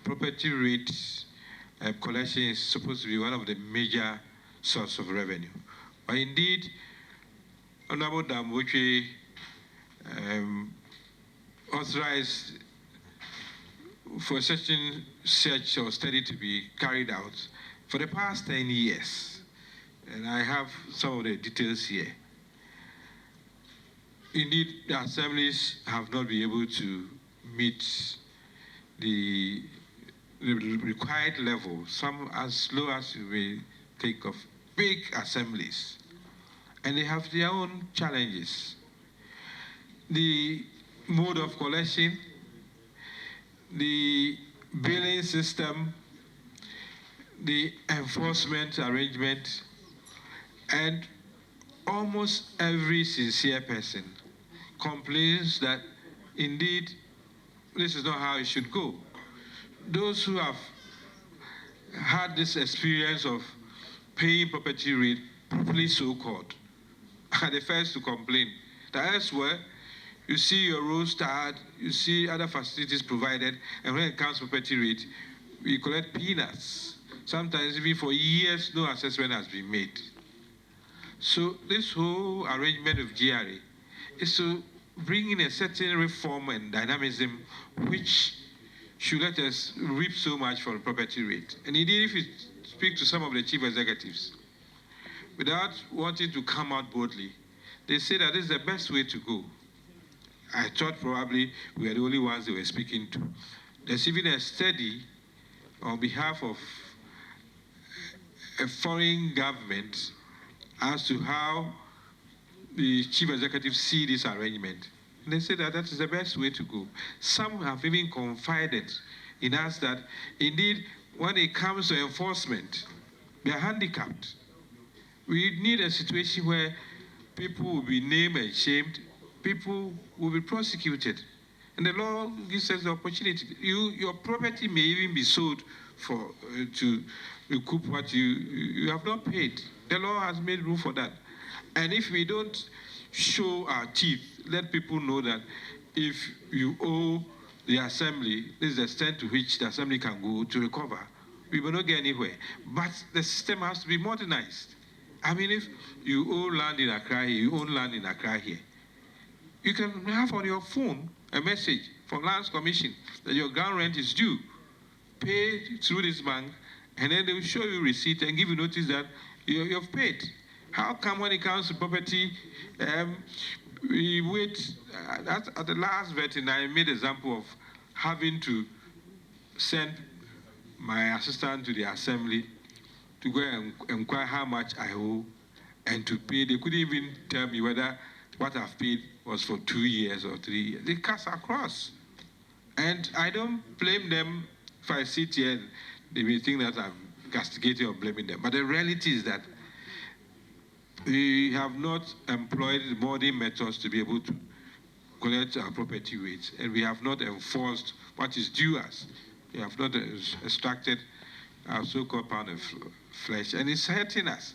property rate collection is supposed to be one of the major sources of revenue. But indeed, Honorable Damboche authorized for such a search or study to be carried out for the past 10 years. And I have some of the details here. Indeed, the assemblies have not been able to meet the required level, some as low as you may think of big assemblies. And they have their own challenges. The mode of collection, the billing system, the enforcement arrangement, and almost every sincere person complains that indeed this is not how it should go. Those who have had this experience of paying property rate, properly so-called, are the first to complain that elsewhere you see your roads tarred, you see other facilities provided, and when it comes to property rate, we collect peanuts. Sometimes even for years, no assessment has been made. So this whole arrangement of GRA is to bring in a certain reform and dynamism which should let us reap so much for the property rate. And indeed, if you speak to some of the chief executives, without wanting to come out boldly, they say that this is the best way to go. I thought probably we were the only ones they were speaking to. There's even a study on behalf of a foreign government as to how the chief executives see this arrangement. And they say that that is the best way to go. Some have even confided in us that indeed when it comes to enforcement, they are handicapped. We need a situation where people will be named and shamed, people will be prosecuted. And the law gives us the opportunity. Your property may even be sold for to recoup what you have not paid. The law has made room for that. And if we don't show our teeth, let people know that if you owe the assembly, this is the extent to which the assembly can go to recover, we will not get anywhere. But the system has to be modernized. I mean, if you owe land in Accra here, you own land in Accra here, you can have on your phone a message from Lands Commission that your ground rent is due. Pay through this bank, and then they will show you receipt and give you notice that you've paid. How come when it comes to property, we wait, at the last vetting, I made an example of having to send my assistant to the assembly to go and inquire how much I owe and to pay. They couldn't even tell me whether what I've paid was for 2 years or 3 years. They cut across. And I don't blame them if I sit here and they may think that I'm castigating or blaming them. But the reality is that we have not employed modern methods to be able to collect our property rates, and we have not enforced what is due us. We have not extracted our so-called pound of flesh, and it's hurting us.